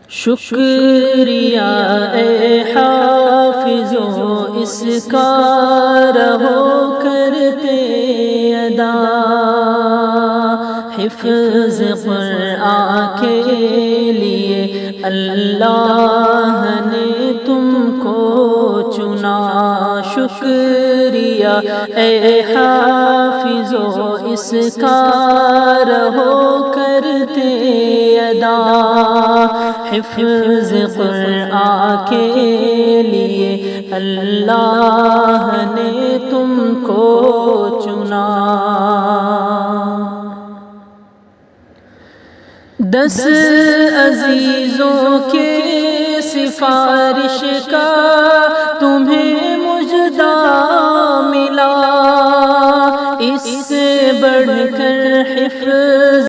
شکریہ اے حافظو اس کا رہو کرتے ادا، حفظ قرآن کے لیے اللہ نے تم کو چنا۔ شکریہ اے حافظو اس کا رہو کرتے ادا، حفظ قرآن کے لیے اللہ نے تم کو چنا۔ 10 عزیزوں کے سفارش کا تمہیں مجدہ ملا، اس سے بڑھ کر حفظ